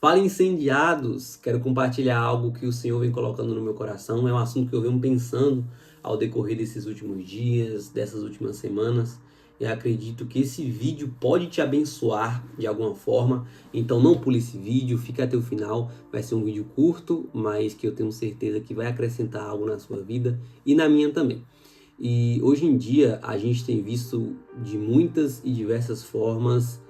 Fala, incendiados! Quero compartilhar algo que o Senhor vem colocando no meu coração. É um assunto que eu venho pensando ao decorrer desses últimos dias, dessas últimas semanas. E acredito que esse vídeo pode te abençoar de alguma forma. Então não pule esse vídeo, fica até o final. Vai ser um vídeo curto, mas que eu tenho certeza que vai acrescentar algo na sua vida e na minha também. E hoje em dia a gente tem visto de muitas e diversas formas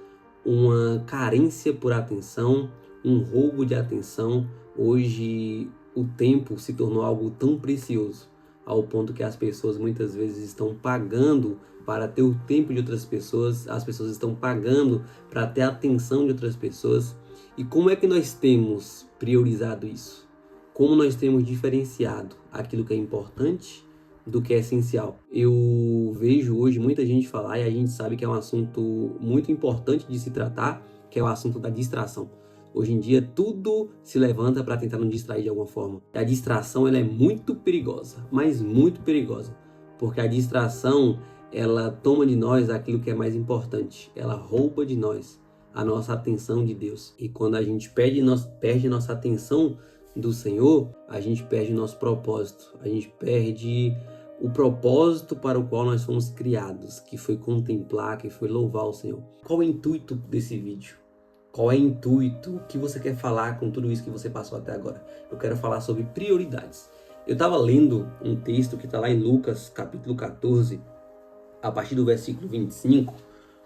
uma carência por atenção, um roubo de atenção. Hoje o tempo se tornou algo tão precioso, ao ponto que as pessoas muitas vezes estão pagando para ter o tempo de outras pessoas, as pessoas estão pagando para ter a atenção de outras pessoas. E como é que nós temos priorizado isso? Como nós temos diferenciado aquilo que é importante do que é essencial? Eu vejo hoje muita gente falar, e a gente sabe que é um assunto muito importante de se tratar, que é o assunto da distração. Hoje em dia tudo se levanta para tentar nos distrair de alguma forma. E a distração ela é muito perigosa, mas muito perigosa, porque a distração ela toma de nós aquilo que é mais importante, ela rouba de nós a nossa atenção de Deus. E quando a gente perde nossa atenção do Senhor, a gente perde nosso propósito, a gente perde o propósito para o qual nós fomos criados, que foi contemplar, que foi louvar o Senhor. Qual é o intuito desse vídeo? Qual é o intuito? O que você quer falar com tudo isso que você passou até agora? Eu quero falar sobre prioridades. Eu estava lendo um texto que está lá em Lucas, capítulo 14, a partir do versículo 25,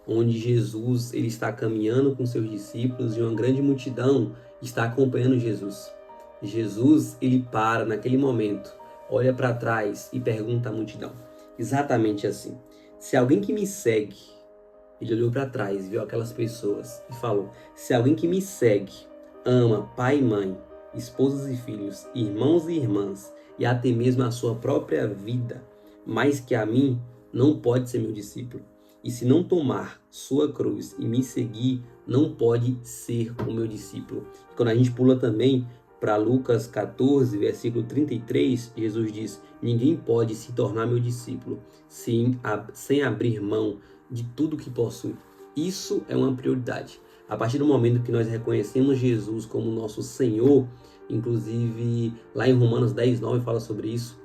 onde Jesus ele está caminhando com seus discípulos e uma grande multidão está acompanhando Jesus. Jesus ele para naquele momento, olha para trás e pergunta à multidão, exatamente assim: se alguém que me segue, ele olhou para trás, viu aquelas pessoas e falou: se alguém que me segue ama pai e mãe, esposas e filhos, irmãos e irmãs e até mesmo a sua própria vida, mais que a mim, não pode ser meu discípulo. E se não tomar sua cruz e me seguir, não pode ser o meu discípulo. E quando a gente pula também para Lucas 14, versículo 33, Jesus diz: ninguém pode se tornar meu discípulo sem abrir mão de tudo que possui. Isso é uma prioridade. A partir do momento que nós reconhecemos Jesus como nosso Senhor, inclusive lá em Romanos 10, 9 fala sobre isso: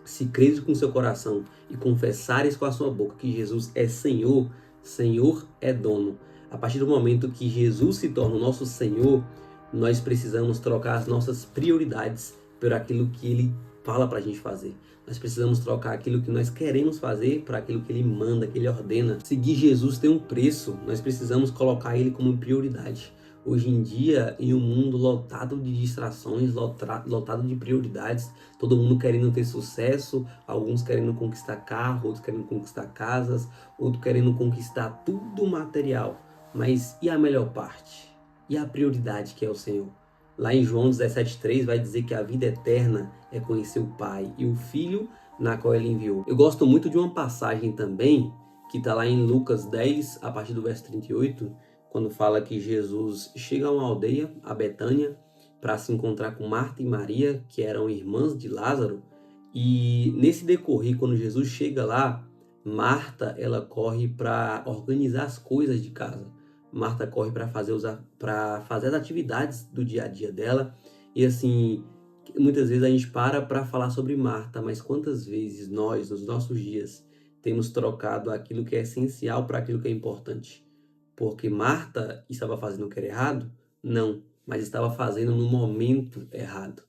se creres com seu coração e confessares com a sua boca que Jesus é Senhor, Senhor é dono. A partir do momento que Jesus se torna o nosso Senhor, nós precisamos trocar as nossas prioridades por aquilo que Ele fala para a gente fazer. Nós precisamos trocar aquilo que nós queremos fazer por aquilo que Ele manda, que Ele ordena. Seguir Jesus tem um preço, nós precisamos colocar Ele como prioridade. Hoje em dia, em um mundo lotado de distrações, lotado de prioridades, todo mundo querendo ter sucesso, alguns querendo conquistar carro, outros querendo conquistar casas, outros querendo conquistar tudo material. Mas e a melhor parte? E a prioridade que é o Senhor? Lá em João 17,3 vai dizer que a vida eterna é conhecer o Pai e o Filho na qual Ele enviou. Eu gosto muito de uma passagem também, que está lá em Lucas 10, a partir do verso 38, quando fala que Jesus chega a uma aldeia, a Betânia, para se encontrar com Marta e Maria, que eram irmãs de Lázaro. E nesse decorrer, quando Jesus chega lá, Marta ela corre para organizar as coisas de casa. Marta corre para fazer as atividades do dia a dia dela. E assim, muitas vezes a gente para falar sobre Marta, mas quantas vezes nós, nos nossos dias, temos trocado aquilo que é essencial para aquilo que é importante? Porque Marta estava fazendo o que era errado? Não, mas estava fazendo no momento errado.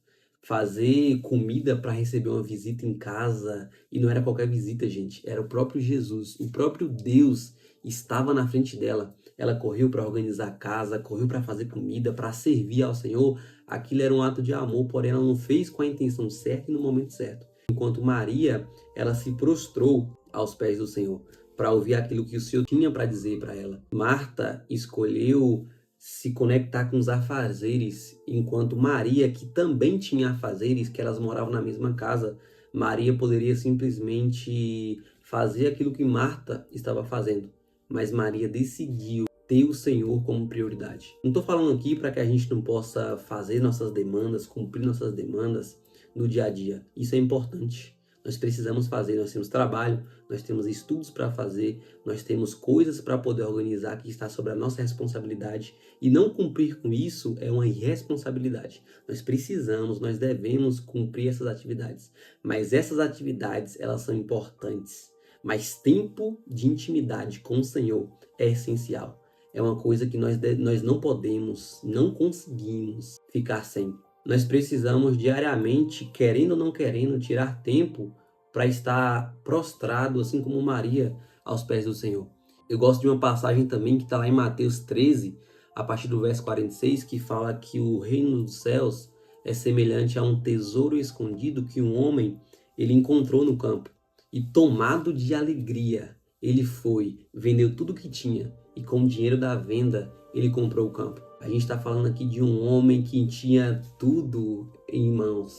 Fazer comida para receber uma visita em casa, e não era qualquer visita, gente, era o próprio Jesus, o próprio Deus estava na frente dela. Ela correu para organizar a casa, correu para fazer comida, para servir ao Senhor. Aquilo era um ato de amor, porém ela não fez com a intenção certa e no momento certo. Enquanto Maria, ela se prostrou aos pés do Senhor para ouvir aquilo que o Senhor tinha para dizer para ela. Marta escolheu se conectar com os afazeres, enquanto Maria, que também tinha afazeres, que elas moravam na mesma casa, Maria poderia simplesmente fazer aquilo que Marta estava fazendo, mas Maria decidiu ter o Senhor como prioridade. Não estou falando aqui para que a gente não possa fazer nossas demandas, cumprir nossas demandas no dia a dia. Isso é importante. Nós precisamos fazer, nós temos trabalho, nós temos estudos para fazer, nós temos coisas para poder organizar que está sobre a nossa responsabilidade, e não cumprir com isso é uma irresponsabilidade. Nós precisamos, nós devemos cumprir essas atividades, mas essas atividades, elas são importantes. Mas tempo de intimidade com o Senhor é essencial. É uma coisa que nós não podemos, não conseguimos ficar sem. Nós precisamos diariamente, querendo ou não querendo, tirar tempo para estar prostrado, assim como Maria, aos pés do Senhor. Eu gosto de uma passagem também que está lá em Mateus 13, a partir do verso 46, que fala que o reino dos céus é semelhante a um tesouro escondido que um homem ele encontrou no campo. E tomado de alegria, ele foi, vendeu tudo que tinha e com o dinheiro da venda ele comprou o campo. A gente está falando aqui de um homem que tinha tudo em mãos.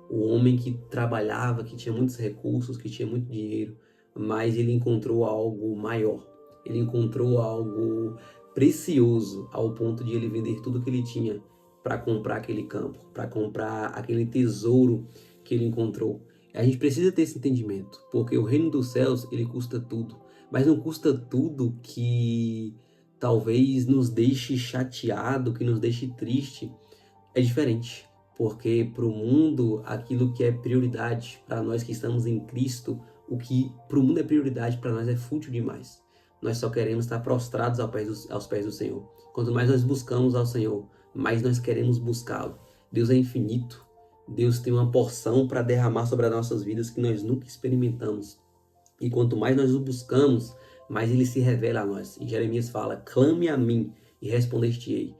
O homem que trabalhava, que tinha muitos recursos, que tinha muito dinheiro, mas ele encontrou algo maior. Ele encontrou algo precioso ao ponto de ele vender tudo que ele tinha para comprar aquele campo, para comprar aquele tesouro que ele encontrou. A gente precisa ter esse entendimento, porque o reino dos céus, ele custa tudo, mas não custa tudo que talvez nos deixe chateado, que nos deixe triste. É diferente, porque para o mundo, aquilo que é prioridade, para nós que estamos em Cristo, o que para o mundo é prioridade, para nós é fútil demais. Nós só queremos estar prostrados aos pés do Senhor. Quanto mais nós buscamos ao Senhor, mais nós queremos buscá-lo. Deus é infinito. Deus tem uma porção para derramar sobre as nossas vidas que nós nunca experimentamos. E quanto mais nós o buscamos, mais ele se revela a nós. E Jeremias fala: clame a mim e responder-te-ei,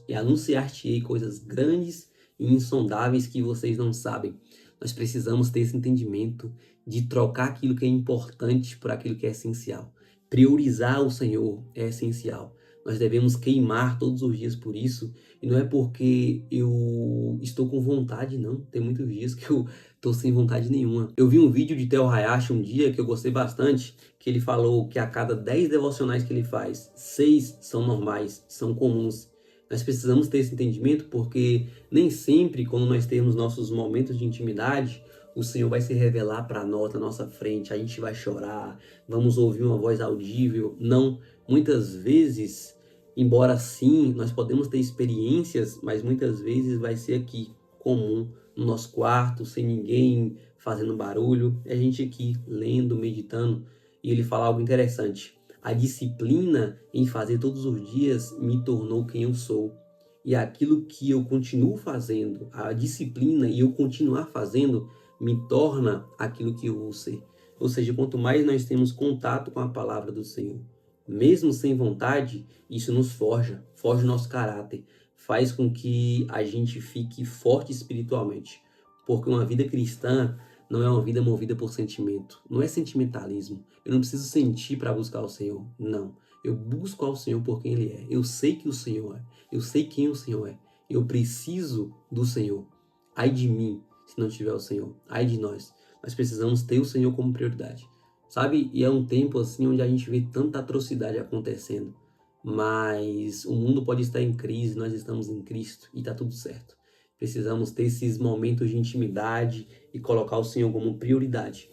e anunciar-te-ei coisas grandes e insondáveis que vocês não sabem. Nós precisamos ter esse entendimento de trocar aquilo que é importante por aquilo que é essencial. Priorizar o Senhor é essencial. Nós devemos queimar todos os dias por isso. E não é porque eu estou com vontade, não. Tem muitos dias que eu estou sem vontade nenhuma. Eu vi um vídeo de Theo Hayashi um dia que eu gostei bastante, que ele falou que a cada 10 devocionais que ele faz, 6 são normais, são comuns. Nós precisamos ter esse entendimento porque nem sempre, quando nós temos nossos momentos de intimidade, o Senhor vai se revelar para nós, na nossa frente, a gente vai chorar, vamos ouvir uma voz audível. Não, muitas vezes, embora sim, nós podemos ter experiências, mas muitas vezes vai ser aqui, comum, no nosso quarto, sem ninguém fazendo barulho, a gente aqui lendo, meditando, e ele fala algo interessante. A disciplina em fazer todos os dias me tornou quem eu sou. E aquilo que eu continuo fazendo, a disciplina e eu continuar fazendo, me torna aquilo que eu vou ser. Ou seja, quanto mais nós temos contato com a palavra do Senhor, mesmo sem vontade, isso nos forja o nosso caráter, faz com que a gente fique forte espiritualmente. Porque uma vida cristã não é uma vida movida por sentimento, não é sentimentalismo. Eu não preciso sentir para buscar o Senhor, não. Eu busco ao Senhor por quem Ele é. Eu sei que o Senhor é, eu sei quem o Senhor é. Eu preciso do Senhor. Ai de mim, se não tiver o Senhor. Ai de nós. Nós precisamos ter o Senhor como prioridade. Sabe? E é um tempo assim onde a gente vê tanta atrocidade acontecendo. Mas o mundo pode estar em crise, nós estamos em Cristo e está tudo certo. Precisamos ter esses momentos de intimidade e colocar o Senhor como prioridade.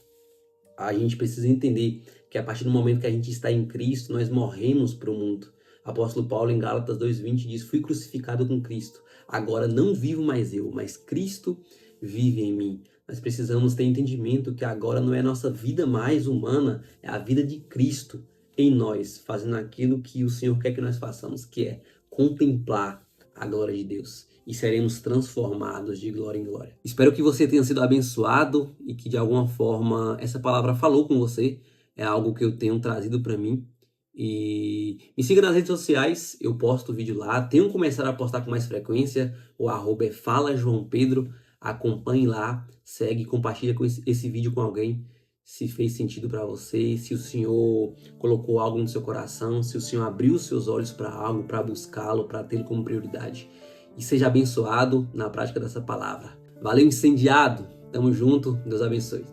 A gente precisa entender que a partir do momento que a gente está em Cristo, nós morremos para o mundo. Apóstolo Paulo em Gálatas 2:20 diz: fui crucificado com Cristo. Agora não vivo mais eu, mas Cristo vive em mim. Nós precisamos ter entendimento que agora não é a nossa vida mais humana, é a vida de Cristo em nós, fazendo aquilo que o Senhor quer que nós façamos, que é contemplar a glória de Deus. E seremos transformados de glória em glória. Espero que você tenha sido abençoado e que de alguma forma essa palavra falou com você. É algo que eu tenho trazido para mim. E me siga nas redes sociais, eu posto vídeo lá. Tenho começado a postar com mais frequência. O @ é Fala João Pedro. Acompanhe lá, segue, compartilha esse vídeo com alguém. Se fez sentido para você, se o Senhor colocou algo no seu coração, se o Senhor abriu os seus olhos para algo, para buscá-lo, para tê-lo como prioridade. E seja abençoado na prática dessa palavra. Valeu, incendiado! Tamo junto, Deus abençoe.